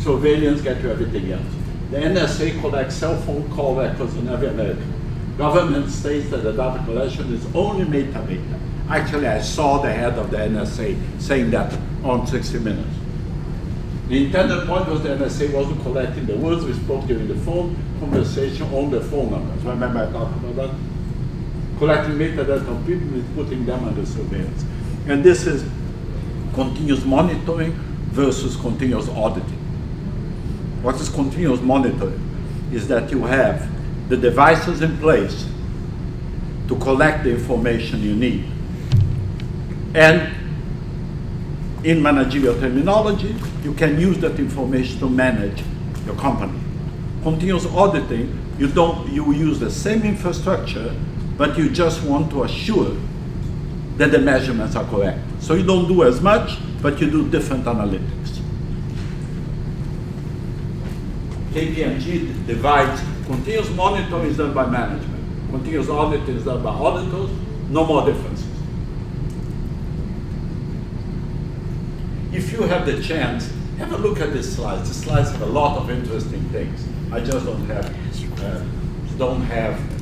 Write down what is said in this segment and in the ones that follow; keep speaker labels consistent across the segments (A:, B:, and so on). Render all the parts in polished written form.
A: Surveillance gets you everything else. The NSA collects cell phone call records on every American. Government states that the data collection is only metadata. Actually, I saw the head of the NSA saying that on 60 Minutes. The intended point was the NSA wasn't collecting the words we spoke during the phone conversation on the phone numbers. Remember I talked about that? Collecting metadata of people is putting them under surveillance. And this is continuous monitoring versus continuous auditing. What is continuous monitoring? Is that you have the devices in place to collect the information you need. And in managerial terminology, you can use that information to manage your company. Continuous auditing, you use the same infrastructure, but you just want to assure that the measurements are correct. So you don't do as much, but you do different analytics. KPMG divides, continuous monitoring is done by management. Continuous auditing is done by auditors, no more differences. If you have the chance, have a look at these slides. The slides have a lot of interesting things. I just don't have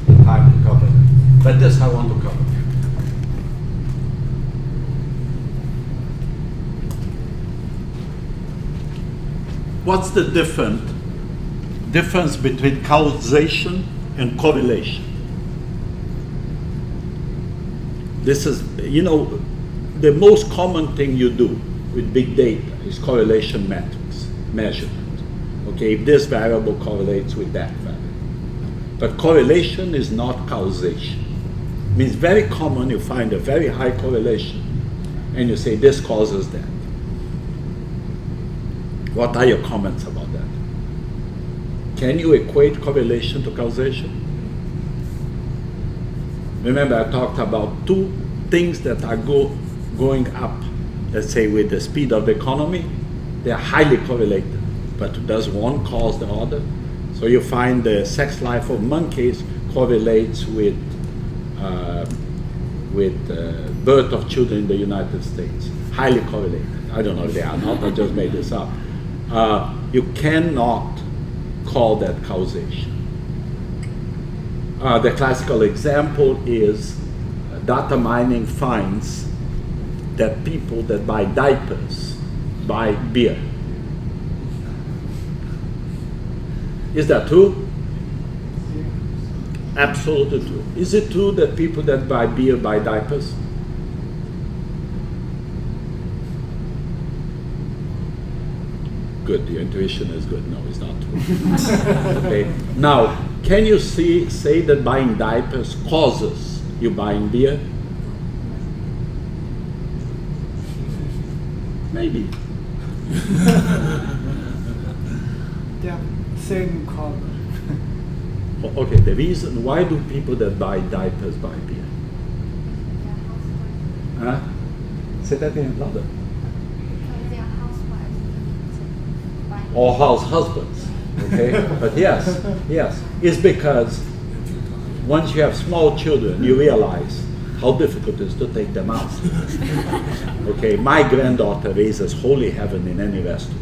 A: the time to cover them. But this I want to cover. What's the difference between causation and correlation? This is, the most common thing you do with big data is correlation metrics, measurement. Okay, if this variable correlates with that variable. But correlation is not causation. It means very common you find a very high correlation and you say this causes that. What are your comments about that? Can you equate correlation to causation? Remember I talked about two things that are going up. Let's say with the speed of the economy, they are highly correlated. But does one cause the other? So you find the sex life of monkeys correlates with birth of children in the United States. Highly correlated. I don't know if they are not, I just made this up. You cannot call that causation. The classical example is data mining finds that people that buy diapers buy beer. Is that true? Absolutely true. Is it true that people that buy beer buy diapers? Good, your intuition is good. No, it's not true. Okay. Now, can you say that buying diapers causes you buying beer? Maybe.
B: Yeah, same color.
A: Okay, the reason, why do people that buy diapers buy beer? Huh? Say that again louder.
C: Because they are housewives.
A: Or house husbands, okay? But yes, it's because once you have small children, you realize how difficult it is to take them out. Okay, my granddaughter raises holy heaven in any restaurant.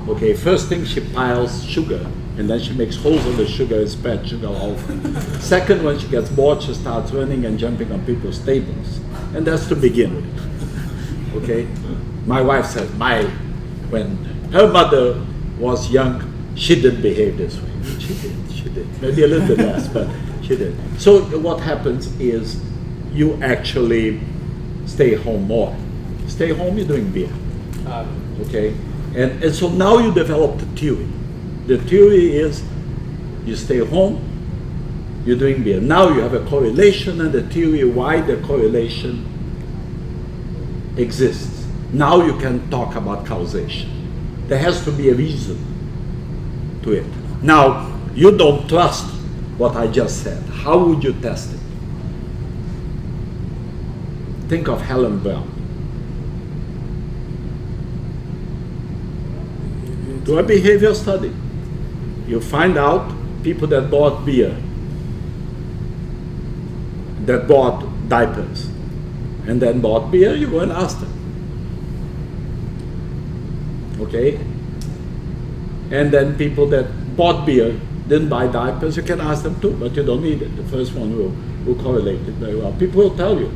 A: Okay, first thing she piles sugar, and then she makes holes in the sugar and spreads sugar all over. Second, when she gets bored, she starts running and jumping on people's tables. And that's to begin with. Okay? My wife says, when her mother was young, she didn't behave this way. She did. Maybe a little bit less, but she did. So what happens is you actually stay home more. Stay home, you're doing beer. Okay? And so now you develop the theory. The theory is you stay home, you're doing beer. Now you have a correlation and the theory why the correlation exists. Now you can talk about causation. There has to be a reason to it. Now, you don't trust what I just said. How would you test it? Think of Helen Brown. Do a behavior study. You find out people that bought beer, that bought diapers, and then bought beer, you go and ask them. Okay? And then people that bought beer, didn't buy diapers, you can ask them too, but you don't need it. The first one will correlate it very well. People will tell you.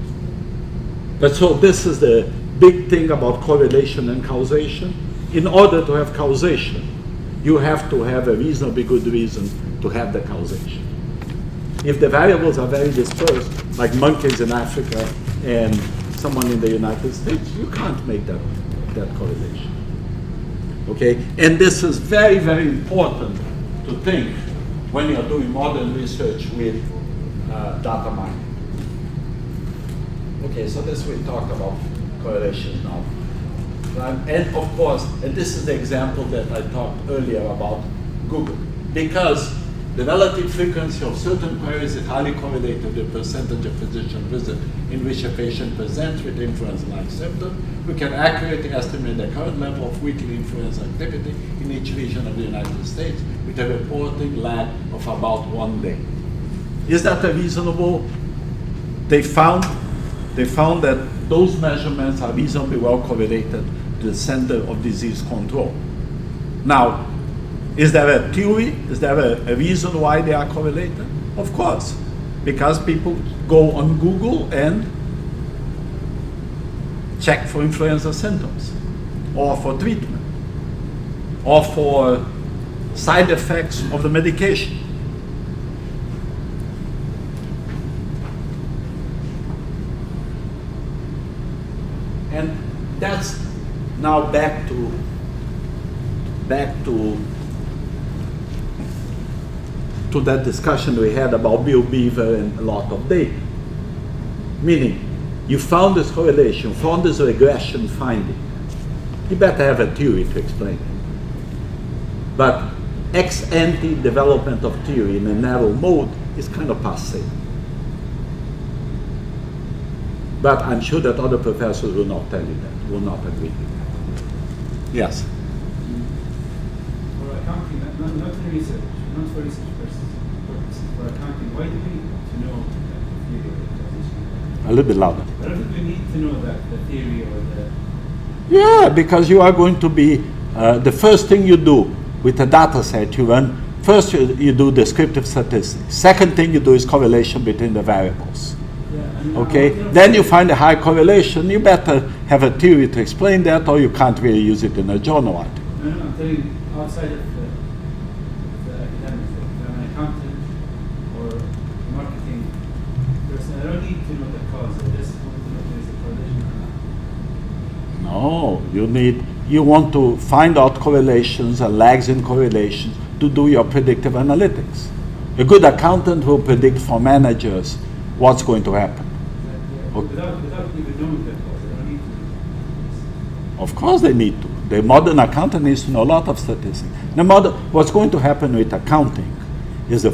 A: But so this is the big thing about correlation and causation. In order to have causation, you have to have a reasonably good reason to have the causation. If the variables are very dispersed, like monkeys in Africa and someone in the United States, you can't make that correlation. Okay? And this is very, very important to think when you're doing modern research with data mining. Okay, so this we talked about correlations now. And of course, and this is the example that I talked earlier about Google. Because the relative frequency of certain queries is highly correlated with the percentage of physician visits in which a patient presents with influenza-like symptoms, we can accurately estimate the current level of weekly influenza activity in each region of the United States with a reporting lag of about 1 day. Is that a reasonable? They found that those measurements are reasonably well correlated to the Center of Disease Control. Now, is there a theory? Is there a reason why they are correlated? Of course, because people go on Google and check for influenza symptoms, or for treatment, or for side effects of the medication. And that's now back to that discussion we had about Bill Beaver and a lot of data. Meaning, you found this correlation, found this regression finding. You better have a theory to explain it. But ex ante development of theory in a narrow mode is kind of passé. But I'm sure that other professors will not tell you that, will not agree with that. Yes?
D: For accounting, not for research, not for research purposes, for accounting, why do we need to know that the theory of the causation?
A: A little bit louder.
D: I don't think we need to know that the theory or the...
A: Yeah, because you are going to be, the first thing you do with a data set you run, first you do descriptive statistics. Second thing you do is correlation between the variables. Okay, then you find a high correlation, you better have a theory to explain that, or you can't really use it in a journal article.
D: No, I'm telling you, outside of the academics, if I'm an accountant or marketing person, I don't need to know the cause. I just want to know if there's a correlation or not.
A: No, you want to find out correlations and lags in correlations to do your predictive analytics. A good accountant will predict for managers what's going to happen. Okay.
D: Without even knowing the cause, I don't need to know.
A: Of course they need to. The modern accountant needs to know a lot of statistics. What's going to happen with accounting is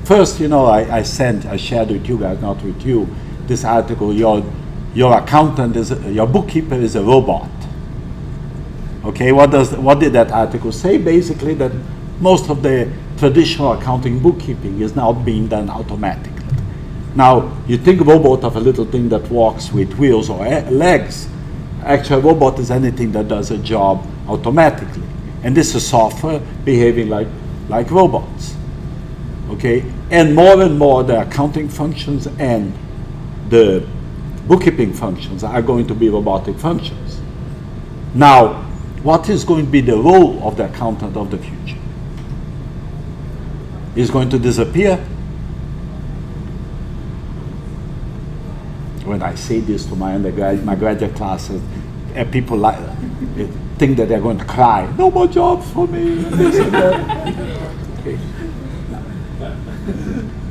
A: first, I shared with you guys, not with you, this article, your accountant your bookkeeper is a robot. Okay, what did that article say? Basically that most of the traditional accounting bookkeeping is now being done automatically. Now, you think robot of a little thing that walks with wheels or legs. Actually, a robot is anything that does a job automatically. And this is software behaving like robots. Okay? And more the accounting functions and the bookkeeping functions are going to be robotic functions. Now, what is going to be the role of the accountant of the future? Is going to disappear? When I say this to my graduate classes, people think that they're going to cry. No more jobs for me. This and that. Okay.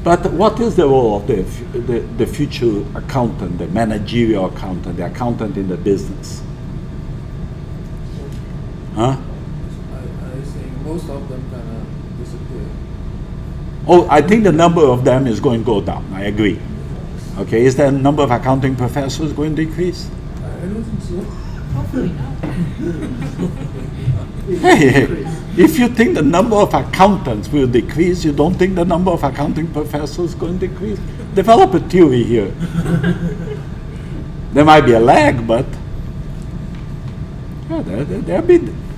A: But what is the role of the future accountant, the managerial accountant, the accountant in the business? Huh?
E: I think most of them gonna disappear.
A: Oh, I think the number of them is going to go down. I agree. Okay, is the number of accounting professors going to decrease?
E: I don't think so.
C: Hopefully not.
A: Hey, if you think the number of accountants will decrease, you don't think the number of accounting professors is going to decrease? Develop a theory here. There might be a lag, but yeah,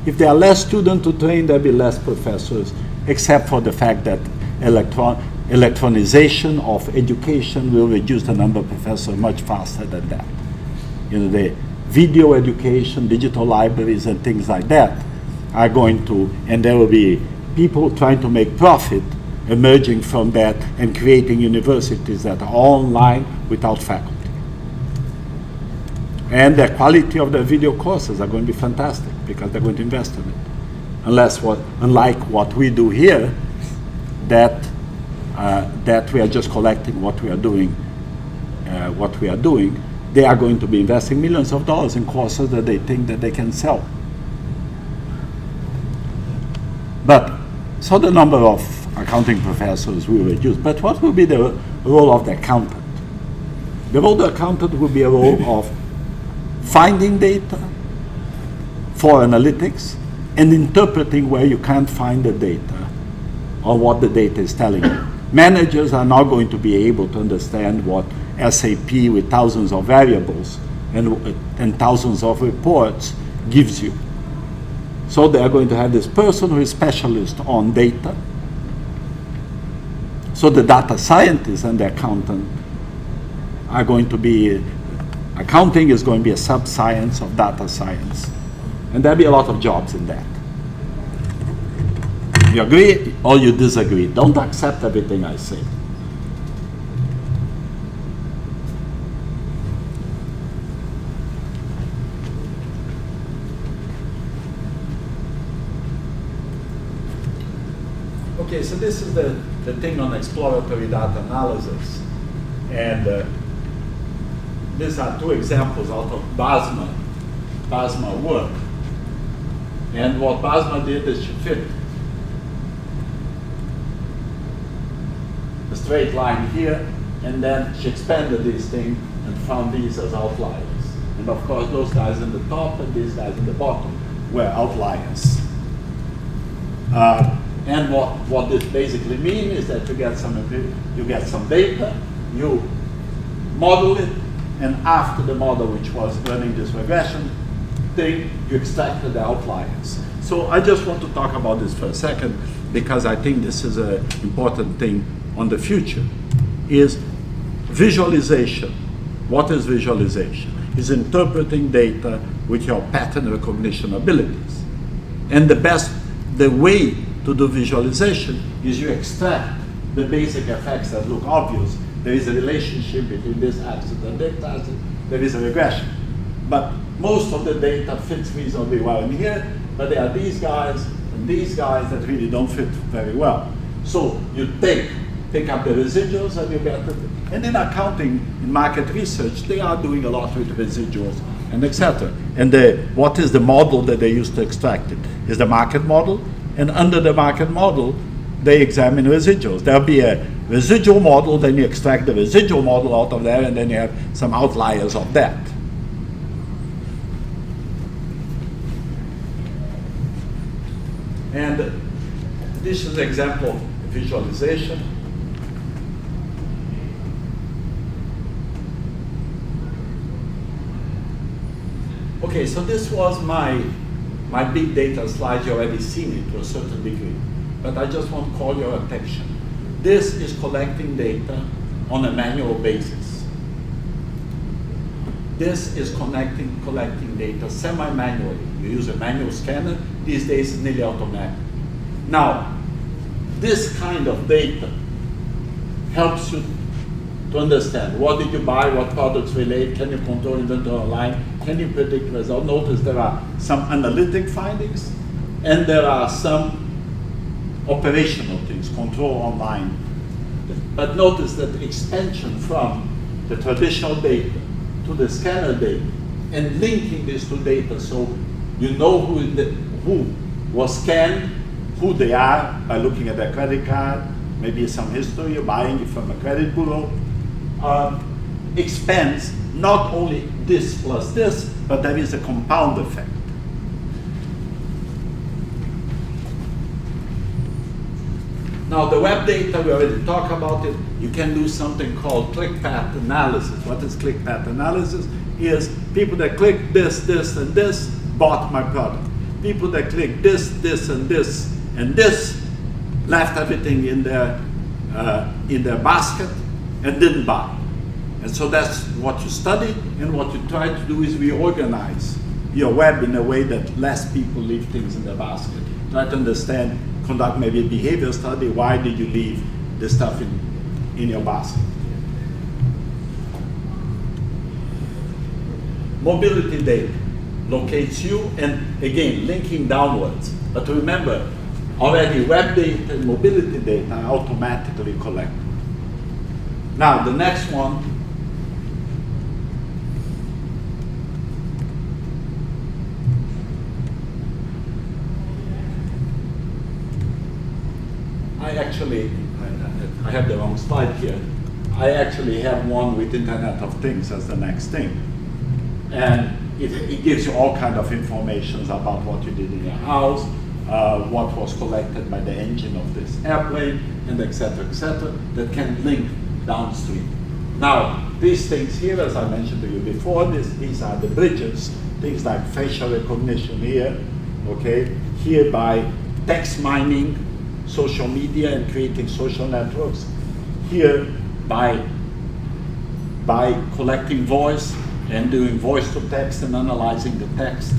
A: If there are less students to train, there'll be less professors, except for the fact that electronization of education will reduce the number of professors much faster than that. You know, the video education, digital libraries, and things like that are going to, and there will be people trying to make profit emerging from that and creating universities that are online without faculty. And the quality of the video courses are going to be fantastic because they're going to invest in it. Unlike what we do here, that we are just collecting what we are doing, they are going to be investing millions of dollars in courses that they think that they can sell. But, so the number of accounting professors will reduce. But what will be the role of the accountant? The role of the accountant will be a role of finding data for analytics and interpreting where you can't find the data or what the data is telling you. Managers are now going to be able to understand what SAP with thousands of variables and thousands of reports gives you. So they are going to have this person who is specialist on data. So the data scientist and the accountant are going to be, accounting is going to be a sub-science of data science. And there'll be a lot of jobs in that. You agree or you disagree? Don't accept everything I say. Okay, so this is the thing on exploratory data analysis. And these are two examples out of BASMA work. And what BASMA did is she fit a straight line here, and then she expanded this thing and found these as outliers. And of course, those guys in the top and these guys in the bottom were outliers. And what this basically means is that you get some data, you model it, and after the model which was running this regression thing, you extracted the outliers. So I just want to talk about this for a second because I think this is an important thing on the future, is visualization. What is visualization? Is interpreting data with your pattern recognition abilities. And the way to do visualization is you extract the basic effects that look obvious. There is a relationship between this axis and that axis. There is a regression. But most of the data fits reasonably well in here, but there are these guys and these guys that really don't fit very well. So you pick up the residuals and you get it. And in accounting, in market research, they are doing a lot with residuals and etc. And what is the model that they use to extract it? Is the market model. And under the market model, they examine residuals. There'll be a residual model, then you extract the residual model out of there, and then you have some outliers of that. And this is an example of visualization. Okay, so this was my big data slide. You already seen it to a certain degree, but I just want to call your attention. This is collecting data on a manual basis. This is collecting data semi-manually. You use a manual scanner. These days it's nearly automatic. Now, this kind of data helps you to understand what did you buy, what products relate, can you control inventory online, can you predict results. Notice there are some analytic findings and there are some operational things, control online. But notice that the expansion from the traditional data to the scanner data and linking these two data so you know who was scanned, who they are by looking at their credit card, maybe some history, you're buying it from a credit bureau, expands not only this plus this, but there is a compound effect. Now the web data, we already talked about it. You can do something called click path analysis. What is click path analysis? Is people that click this, this, and this bought my product. People that click this, this, and this, and this, left everything in their basket and didn't buy. And so that's what you study, and what you try to do is reorganize your web in a way that less people leave things in their basket. Try to understand, conduct maybe a behavior study. Why did you leave this stuff in your basket? Mobility data locates you, and again, linking downwards. But remember, already web data and mobility data are automatically collected. Now, the next one, I have the wrong slide here. I actually have one with Internet of Things as the next thing. And it gives you all kind of information about what you did in your house, what was collected by the engine of this airplane, and et cetera, that can link downstream. Now, these things here, as I mentioned to you before, these are the bridges, things like facial recognition here, okay? Here by text mining, social media and creating social networks. Here by collecting voice and doing voice to text and analyzing the text.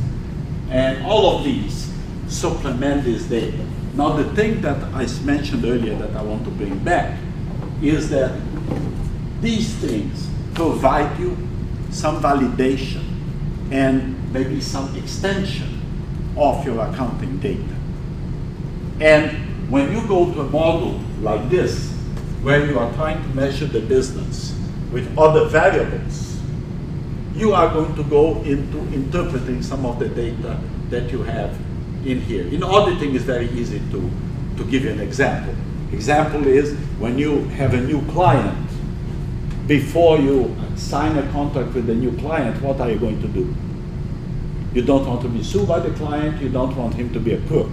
A: And all of these supplement this data. Now the thing that I mentioned earlier that I want to bring back is that these things provide you some validation and maybe some extension of your accounting data. And when you go to a model like this, where you are trying to measure the business with other variables, you are going to go into interpreting some of the data that you have in here. In auditing, it's very easy to give you an example. Example is when you have a new client, before you sign a contract with a new client, what are you going to do? You don't want to be sued by the client, you don't want him to be a crook.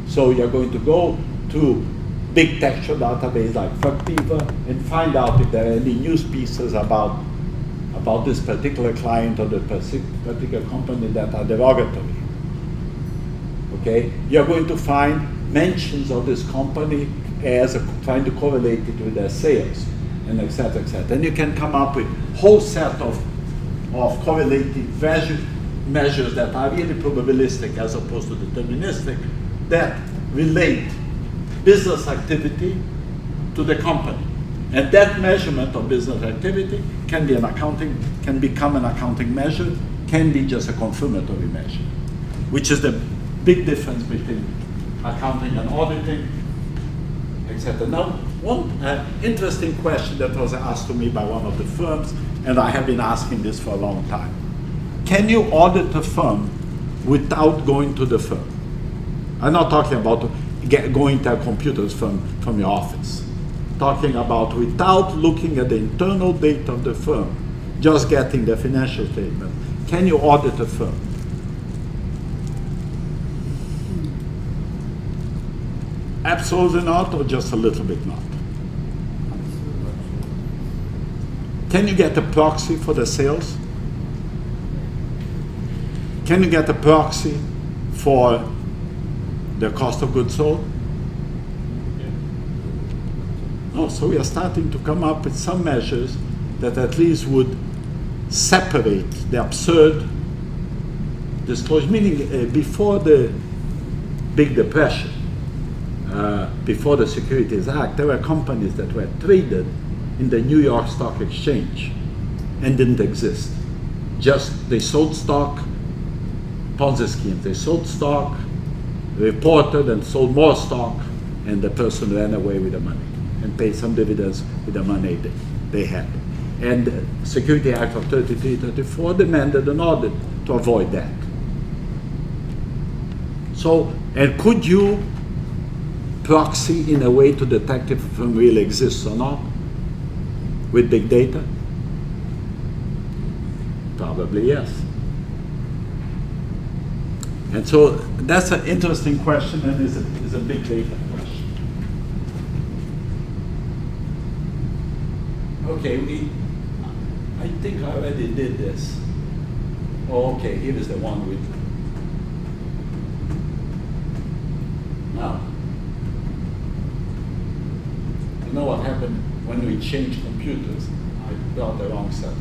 A: So you're going to go to big textual database like Factiva and find out if there are any news pieces about this particular client or the particular company that are derogatory. Okay? You're going to find mentions of this company as trying to correlate it with their sales, and et cetera, et cetera. And you can come up with a whole set of correlated measures that are really probabilistic as opposed to deterministic, that relate business activity to the company. And that measurement of business activity can be can become an accounting measure, can be just a confirmatory measure, which is the big difference between accounting and auditing, etc. Now, one interesting question that was asked to me by one of the firms, and I have been asking this for a long time. Can you audit a firm without going to the firm? I'm not talking about going to a computer's from your office. Talking about without looking at the internal data of the firm, just getting the financial statement. Can you audit a firm? Absolutely not, or just a little bit not? Can you get a proxy for the sales? Can you get a proxy for the cost of goods sold? No, so we are starting to come up with some measures that at least would separate the absurd disclosure, meaning before the Big Depression, before the Securities Act, there were companies that were traded in the New York Stock Exchange and didn't exist. Just they sold stock, Ponzi schemes. They sold stock, reported and sold more stock, and the person ran away with the money and paid some dividends with the money they had. And the Security Act of 33-34 demanded an audit to avoid that. So, and could you proxy in a way to detect if a firm really exists or not with big data? Probably yes. And so that's an interesting question, and is a big data question. Okay, I think I already did this. Oh, okay, here is the one with what happened when we changed computers. I brought the wrong set of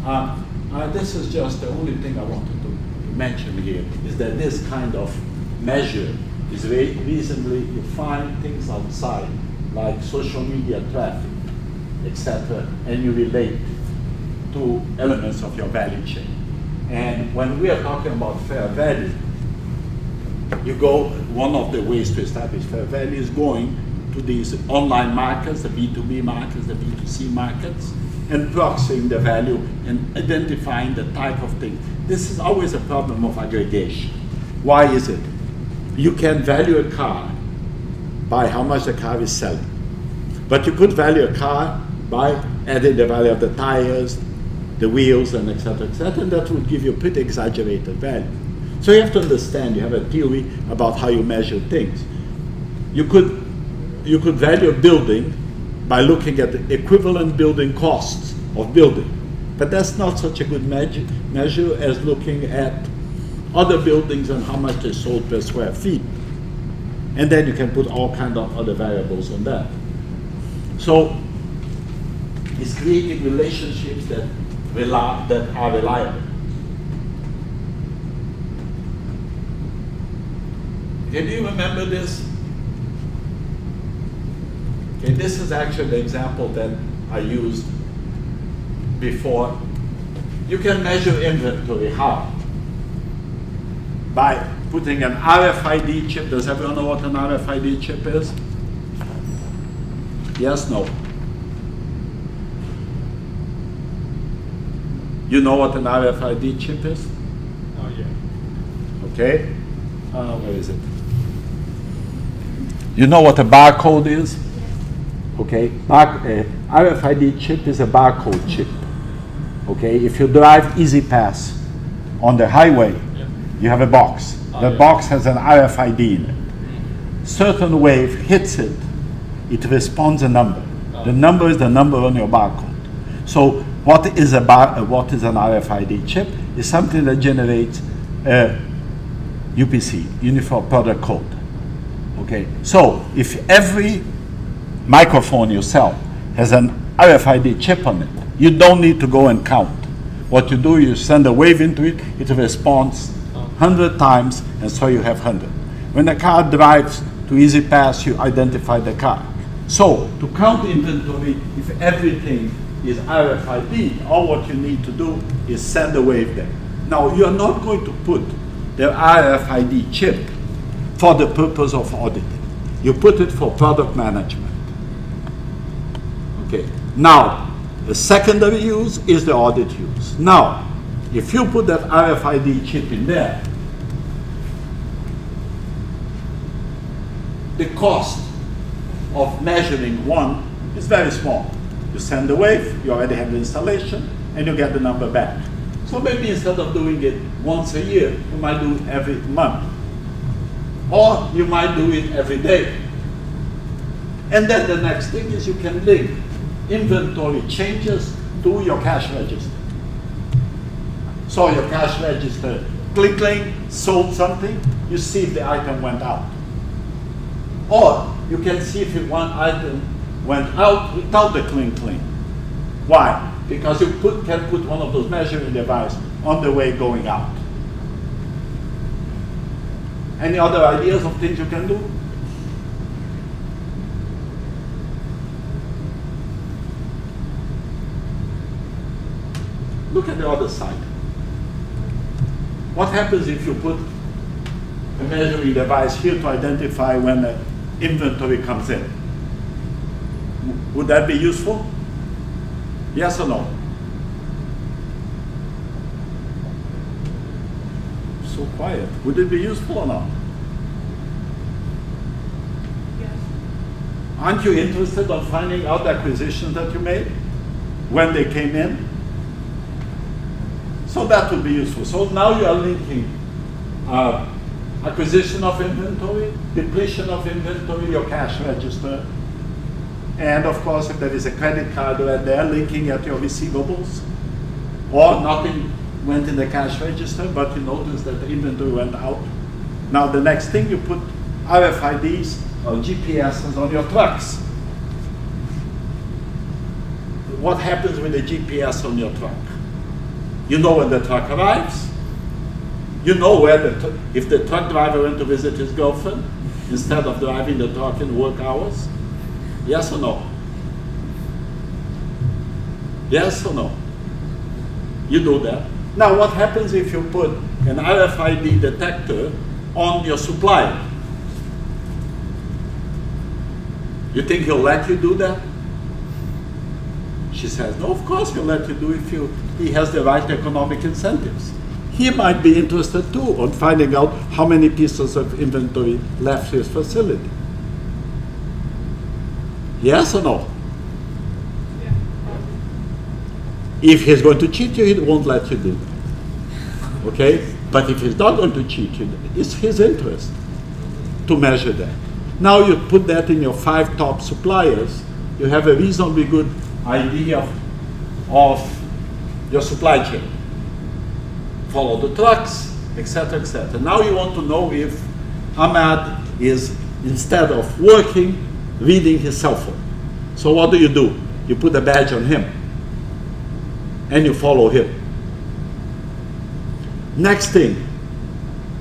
A: slides. This is just the only thing I wanted to mention here, is that this kind of measure is reasonably, you find things outside, like social media traffic, etc., and you relate to elements of your value chain. And when we are talking about fair value, you go, one of the ways to establish fair value is going to these online markets, the B2B markets, the B2C markets, and proxying the value and identifying the type of thing. This is always a problem of aggregation. Why is it? You can value a car by how much the car is selling. But you could value a car by adding the value of the tires, the wheels, and et cetera, and that would give you a pretty exaggerated value. So you have to understand, you have a theory about how you measure things. You could value a building by looking at the equivalent building costs of building. But that's not such a good measure as looking at other buildings and how much they sold per square feet. And then you can put all kinds of other variables on that. So it's creating relationships that are reliable. Can you remember this? Okay, this is actually the example that I used before. You can measure inventory. How? By putting an RFID chip. Does everyone know what an RFID chip is? Yes, no? You know what an RFID chip is?
D: Oh, yeah.
A: Okay. Where is it? You know what a barcode is? Okay. RFID chip is a barcode chip. Okay. If you drive Easy Pass on the highway, you have a box. The box has an RFID in it. Certain wave hits it, it responds a number. The number is the number on your barcode. So what is an RFID chip? Is something that generates a UPC, Uniform Product Code. Okay. So if every microphone you sell has an RFID chip on it, you don't need to go and count. What you do, you send a wave into it, it responds 100 times, and so you have 100. When the car drives to Easy Pass, you identify the car. So to count inventory, if everything is RFID, all what you need to do is send a wave there. Now, you're not going to put the RFID chip for the purpose of auditing. You put it for product management. Okay. Now, the secondary use is the audit use. Now, if you put that RFID chip in there, the cost of measuring one is very small. You send the wave, you already have the installation, and you get the number back. So maybe instead of doing it once a year, you might do it every month. Or you might do it every day. And then the next thing is you can link inventory changes to your cash register. So your cash register, cling, sold something, you see if the item went out. Or you can see if one item went out without the cling. Why? Because you can put one of those measuring devices on the way going out. Any other ideas of things you can do? Look at the other side. What happens if you put a measuring device here to identify when the inventory comes in? Would that be useful? Yes or no? So quiet. Would it be useful or not?
C: Yes.
A: Aren't you interested in finding out the acquisitions that you made when they came in? So that would be useful. So now you are linking acquisition of inventory, depletion of inventory, your cash register, and of course if there is a credit card right there, linking at your receivables, or nothing went in the cash register, but you notice that the inventory went out. Now the next thing, you put RFIDs or GPSs on your trucks. what happens with the GPS on your truck. You know when the truck arrives. You know where if the truck driver went to visit his girlfriend instead of driving the truck in work hours. Yes or no? Yes or no? You do that. Now what happens if you put an RFID detector on your supplier? You think he'll let you do that? She says, no, of course he'll let you do if he has the right economic incentives. He might be interested too on finding out how many pieces of inventory left his facility. Yes or no?
C: Yeah.
A: If he's going to cheat you, he won't let you do that. Okay? But if he's not going to cheat you, it's his interest to measure that. Now you put that in your 5 top suppliers, you have a reasonably good idea of your supply chain. Follow the trucks, etc., etc. Now you want to know if Ahmad is, instead of working, reading his cell phone. So what do? You put a badge on him and you follow him. Next thing,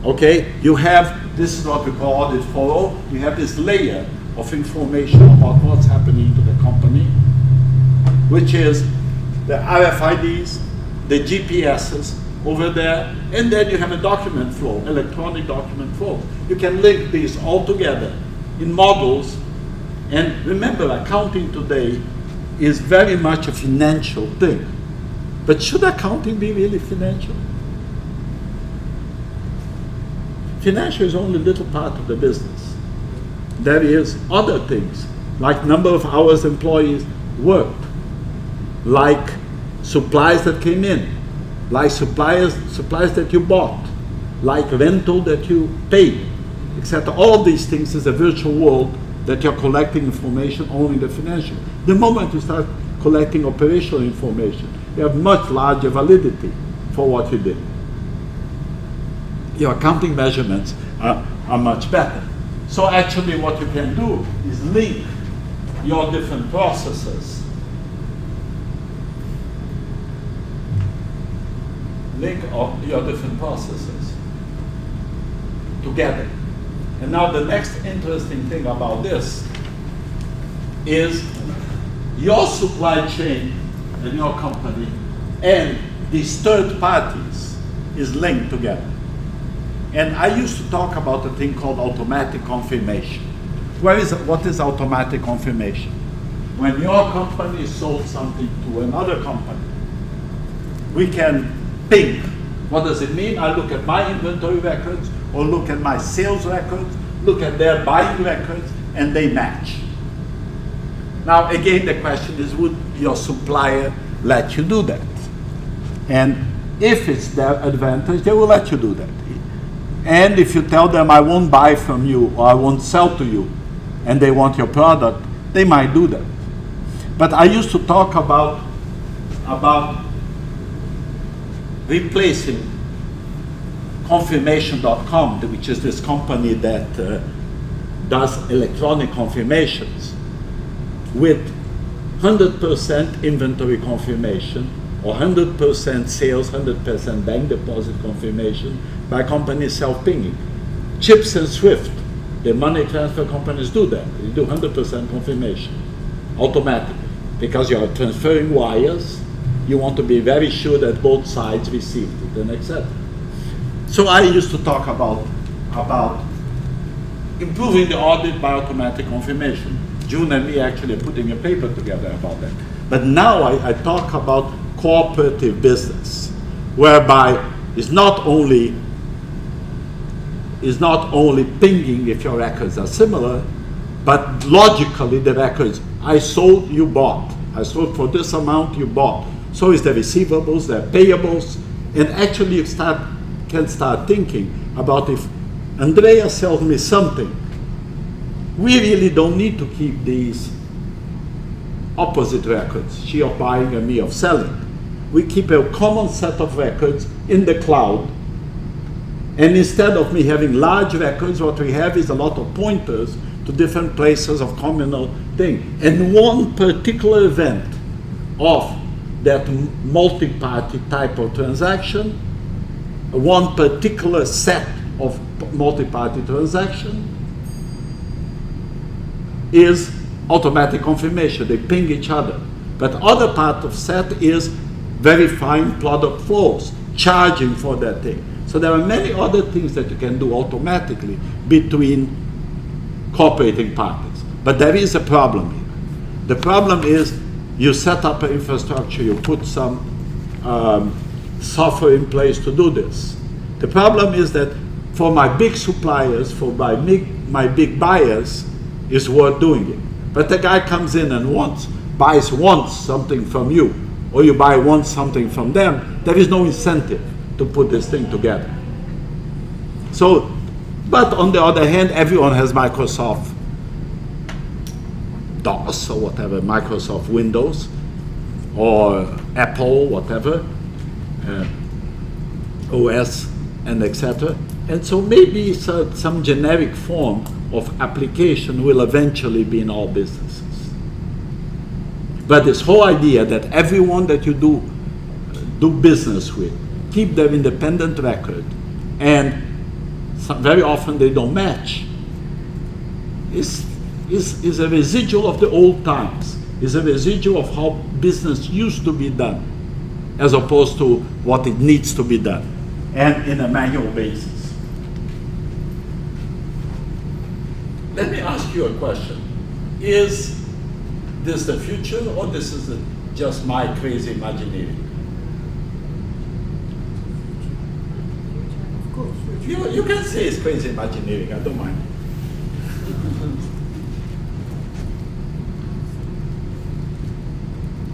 A: okay, you have, this is what we call audit follow, you have this layer of information about what's happening to the company, which is the RFIDs, the GPSs over there, and then you have a document flow, electronic document flow. You can link these all together in models. And remember, accounting today is very much a financial thing. But should accounting be really financial? Financial is only a little part of the business. There is other things, like number of hours employees worked, like supplies that came in, like supplies that you bought, like rental that you paid, etc. All these things is a virtual world that you're collecting information only in the financial. The moment you start collecting operational information, you have much larger validity for what you did. Your accounting measurements are much better. So actually what you can do is link your different processes. Link of your different processes together. And now the next interesting thing about this is your supply chain and your company and these third parties is linked together. And I used to talk about a thing called automatic confirmation. What is automatic confirmation? When your company sold something to another company, we can ping. What does it mean? I look at my inventory records, or look at my sales records, look at their buying records, and they match. Now, again, the question is, would your supplier let you do that? And if it's their advantage, they will let you do that. And if you tell them, I won't buy from you, or I won't sell to you, and they want your product, they might do that. But I used to talk about replacing confirmation.com, which is this company that does electronic confirmations, with 100% inventory confirmation, or 100% sales, 100% bank deposit confirmation by companies self-pinging. Chips and Swift, the money transfer companies do that. They do 100% confirmation, automatically, because you are transferring wires. You want to be very sure that both sides received it, and etc. So I used to talk about improving the audit by automatic confirmation. June and me actually are putting a paper together about that. But now I talk about cooperative business, whereby it's not only pinging if your records are similar, but logically the records, I sold, you bought. I sold for this amount, you bought. So is the receivables, the payables, and actually you can start thinking about, if Andrea sells me something, we really don't need to keep these opposite records, she of buying and me of selling. We keep a common set of records in the cloud, and instead of me having large records, what we have is a lot of pointers to different places of communal thing. And one particular event of that multi-party type of transaction, one particular set of multi-party transaction is automatic confirmation. They ping each other. But other part of set is verifying product flows, charging for that thing. So there are many other things that you can do automatically between cooperating parties. But there is a problem here. The problem is you set up an infrastructure, you put some software in place to do this. The problem is that for my big suppliers, for my big buyers, it's worth doing it. But the guy comes in and buys once something from you, or you buy once something from them, there is no incentive to put this thing together. So, but on the other hand, everyone has Microsoft DOS or whatever, Microsoft Windows, or Apple, whatever, OS, and etc. And so maybe some generic form of application will eventually be in all businesses. But this whole idea that everyone that you do business with, keep their independent record, and very often they don't match, is a residual of the old times, is a residual of how business used to be done, as opposed to what it needs to be done, and in a manual basis. Let me ask you a question. Is this the future, or this is just my crazy imagineering?
B: Of course.
A: You can say it's crazy imagineering, I don't mind.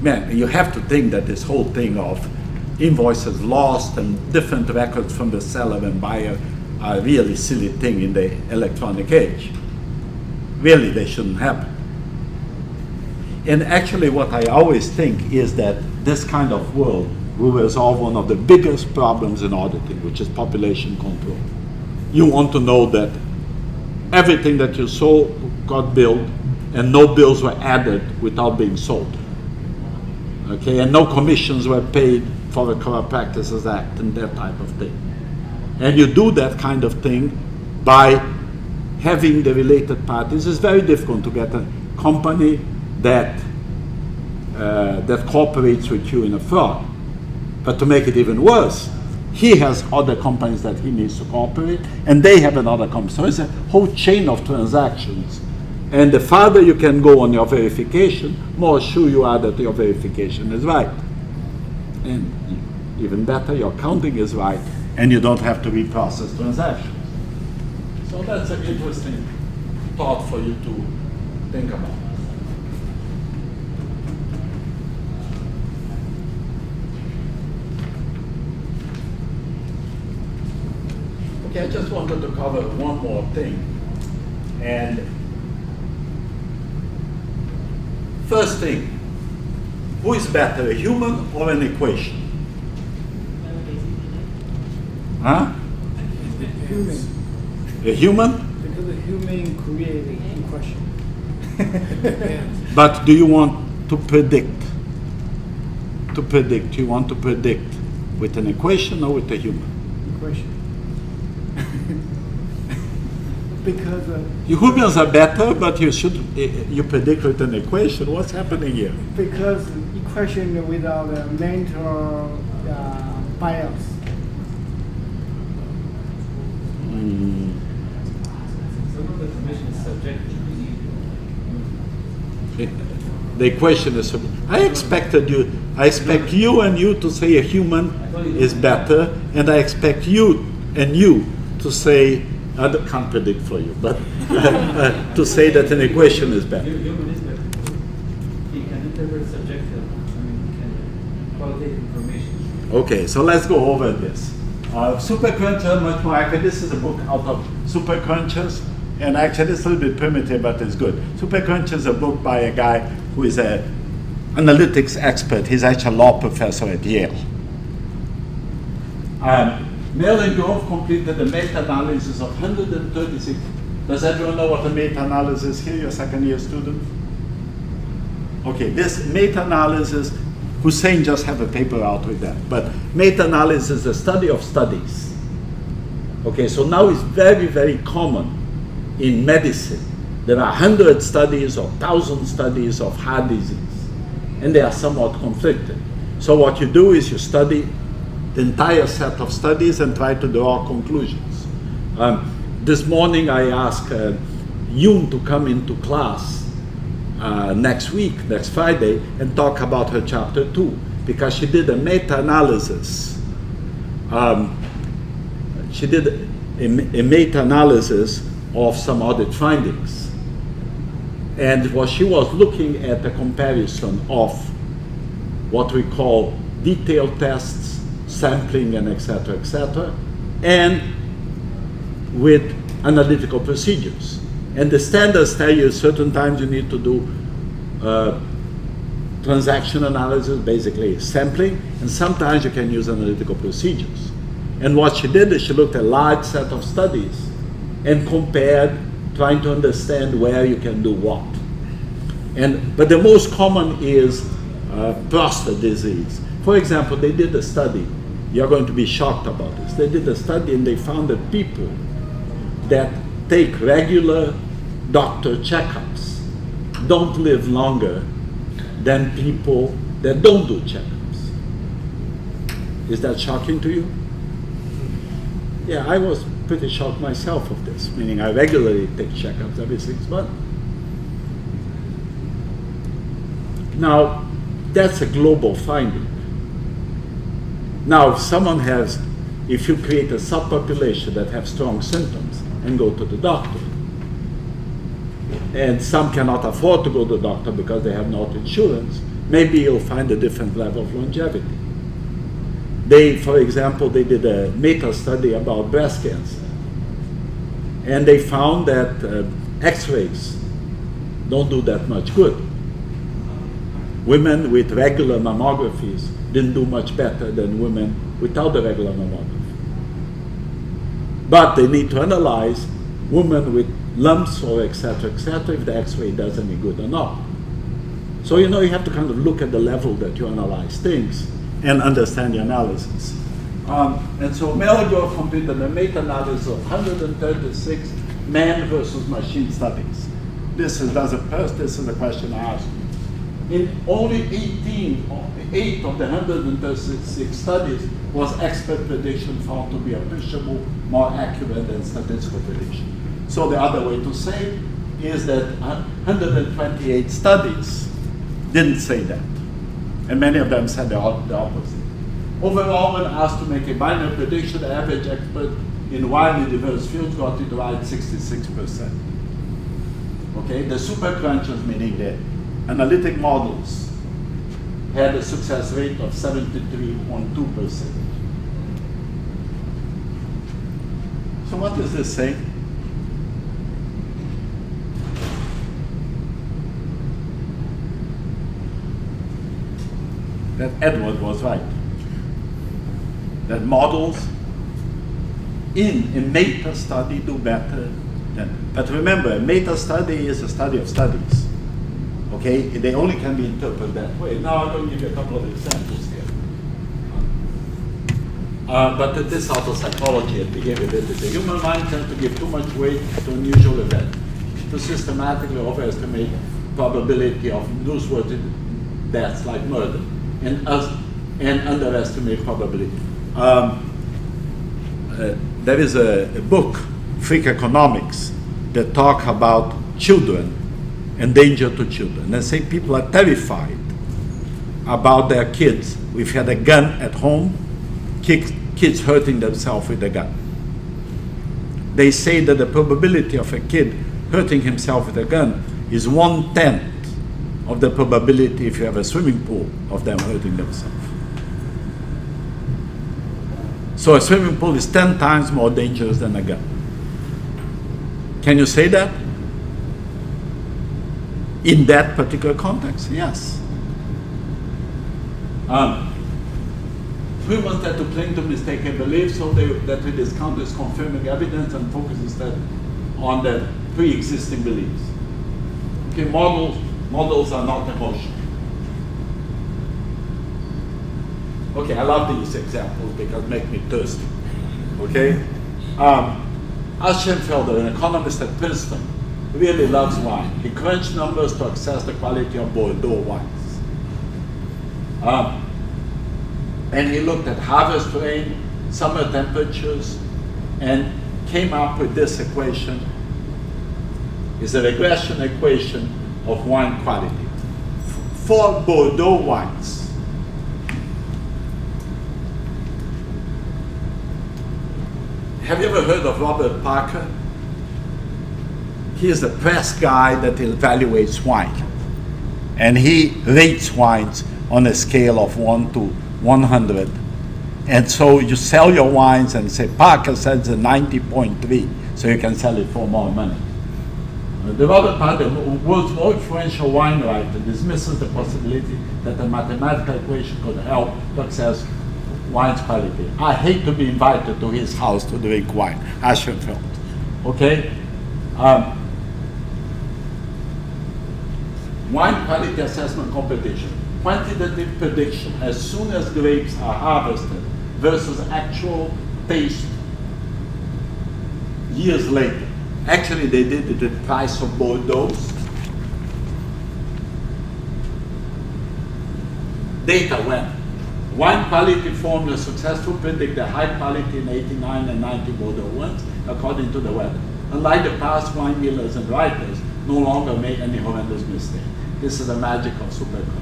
A: Man, you have to think that this whole thing of invoices lost and different records from the seller and buyer are a really silly thing in the electronic age. Really, they shouldn't happen. And actually what I always think is that this kind of world will resolve one of the biggest problems in auditing, which is population control. You want to know that everything that you sold got billed and no bills were added without being sold. Okay, and no commissions were paid for the Corrupt Practices Act and that type of thing. And you do that kind of thing by having the related parties. It's very difficult to get a company that cooperates with you in a fraud. But to make it even worse, he has other companies that he needs to cooperate, and they have another company. So it's a whole chain of transactions. And the farther you can go on your verification, more sure you are that your verification is right. And even better, your counting is right, and you don't have to reprocess transactions. So that's an interesting thought for you to think about. Okay, I just wanted to cover one more thing. And first thing, who is better, a human or an equation? Huh?
B: Human.
A: A human?
B: Because the human created the question.
A: But do you want to predict? To predict, you want to predict with an equation or with a human?
B: Question. Because
A: Humans are better, but you predict with an equation. What's happening here?
B: because equation without a mental bias.
D: Some of the information is subjective.
A: The equation is. I expect you and you to say a human is better, and I expect you and you to say, I can't predict for you, but to say that an equation is better.
D: Human is better. He can interpret subjective, he can qualitative information.
A: Okay, so let's go over this. Supercruncher, much more accurate. This is a book out of Supercrunchers, and actually it's a little bit primitive, but it's good. Supercruncher is a book by a guy who is an analytics expert. He's actually a law professor at Yale. Merlin Grove completed a meta-analysis of 136. Does everyone know what a meta-analysis is here? You're a second-year student? Okay, this meta-analysis Hussein just have a paper out with that. But meta-analysis is a study of studies. Okay, so now it's very, very common in medicine. There are 100 studies or 1,000 studies of heart disease, and they are somewhat conflicted. So what you do is you study the entire set of studies and try to draw conclusions. This morning I asked Yoon to come into class next week, next Friday, and talk about her chapter 2, because she did a meta-analysis. She did a meta-analysis of some audit findings. And she was looking at a comparison of what we call detailed tests, sampling, and et cetera, and with analytical procedures. And the standards tell you certain times you need to do transaction analysis, basically sampling, and sometimes you can use analytical procedures. And what she did is she looked at a large set of studies and compared, trying to understand where you can do what. But the most common is prostate disease. For example, they did a study, you're going to be shocked about this. They did a study and they found that people that take regular doctor checkups don't live longer than people that don't do checkups. Is that shocking to you? Yeah, I was pretty shocked myself of this, meaning I regularly take checkups every 6 months. Now, that's a global finding. Now, if you create a subpopulation that have strong symptoms and go to the doctor, and some cannot afford to go to the doctor because they have no insurance, maybe you'll find a different level of longevity. For example, they did a meta-study about breast cancer, and they found that X-rays don't do that much good. Women with regular mammographies didn't do much better than women without the regular mammography. But they need to analyze women with lumps or et cetera, if the X-ray does any good or not. So you have to kind of look at the level that you analyze things and understand the analysis. And so Melagor completed a meta-analysis of 136 man versus machine studies. This is a question I asked you. In only 8 of the 136 studies was expert prediction found to be appreciable, more accurate than statistical prediction. So the other way to say is that 128 studies didn't say that. And many of them said the opposite. Overall, when asked to make a binary prediction, the average expert in widely diverse fields got it right 66%. Okay, the super crunchers, meaning the analytic models, had a success rate of 73.2%. So what does this say? That Edward was right. That models in a meta-study do better than. But remember, a meta-study is a study of studies. Okay? They only can be interpreted that way. Now I'm going to give you a couple of examples here. But this auto psychology at the beginning of it, the human mind tends to give too much weight to unusual event, to systematically overestimate probability of newsworthy deaths like murder, and underestimate probability. There is a book, Freak Economics, that talk about children and danger to children. They say people are terrified about their kids. If you had a gun at home, kids hurting themselves with a gun. They say that the probability of a kid hurting himself with a gun is 1/10 of the probability if you have a swimming pool of them hurting themselves. So a swimming pool is 10 times more dangerous than a gun. Can you say that? In that particular context, yes. Humans tend to cling to mistaken beliefs, so that we discount this confirming evidence and focus instead on the pre-existing beliefs. Okay, models are not emotional. Okay, I love these examples because they make me thirsty. Okay? Aschenfelder, an economist at Princeton, really loves wine. He crunched numbers to assess the quality of Bordeaux wines. And he looked at harvest rain, summer temperatures, and came up with this equation. It's a regression equation of wine quality. For Bordeaux wines, have you ever heard of Robert Parker? He is the press guy that evaluates wine. And he rates wines on a scale of 1 to 100. And so you sell your wines and say, Parker says a 90.3, so you can sell it for more money. The Robert Parker, the world's most influential wine writer, dismisses the possibility that a mathematical equation could help to assess wine's quality. I hate to be invited to his house to drink wine, Aschenfeld. Okay? Wine quality assessment competition. Quantitative prediction as soon as grapes are harvested versus actual taste years later. Actually, they did it with price of Bordeaux. Data when wine quality formula successfully predict the high quality in 89 and 90 Bordeaux wines according to the weather. Unlike the past, wine dealers and writers no longer make any horrendous mistake. This is the magic of supercollage.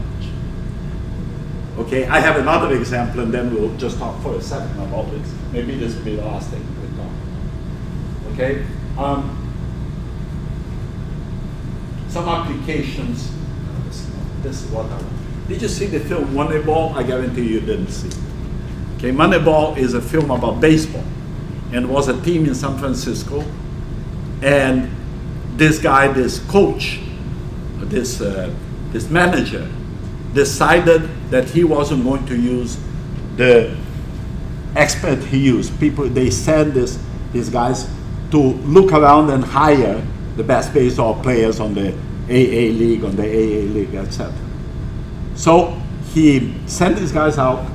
A: Okay, I have another example, and then we'll just talk for a second about this. Maybe this will be the last thing we talk about. Okay, some applications. This is what I want. Did you see the film Moneyball? I guarantee you didn't see it. Okay, Moneyball is a film about baseball, and was a team in San Francisco, and this guy, this coach, this manager, decided that he wasn't going to use the expert he used. People, they send these guys to look around and hire the best baseball players on the AA League, etc. So he sent these guys out,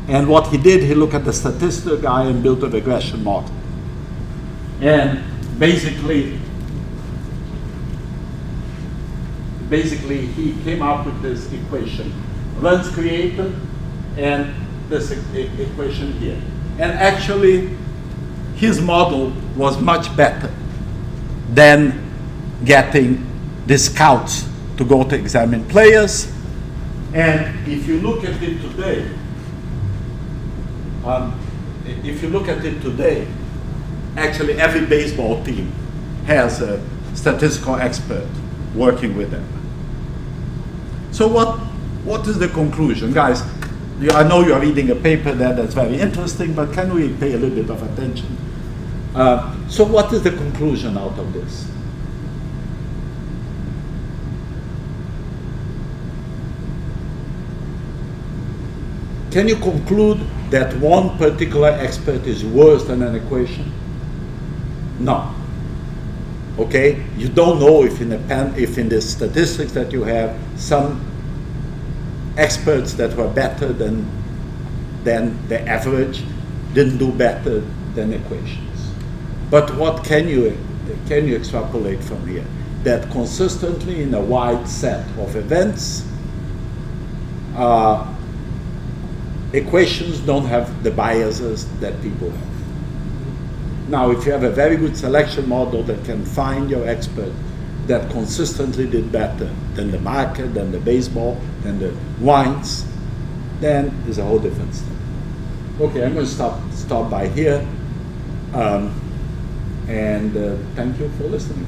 A: and what he did, he looked at the statistical guy and built a regression model. And basically he came up with this equation, runs created, and this equation here. And actually, his model was much better than getting the scouts to go to examine players. And if you look at it today, actually every baseball team has a statistical expert working with them. So what is the conclusion? Guys, I know you are reading a paper there that's very interesting, but can we pay a little bit of attention? So what is the conclusion out of this? Can you conclude that one particular expert is worse than an equation? No. Okay, you don't know if in the statistics that you have, some experts that were better than the average didn't do better than equations. But what can you extrapolate from here? That consistently in a wide set of events, equations don't have the biases that people have. Now, if you have a very good selection model that can find your expert that consistently did better than the market, than the baseball, than the wines, then it's a whole different story. Okay, I'm going to stop by here. And thank you for listening.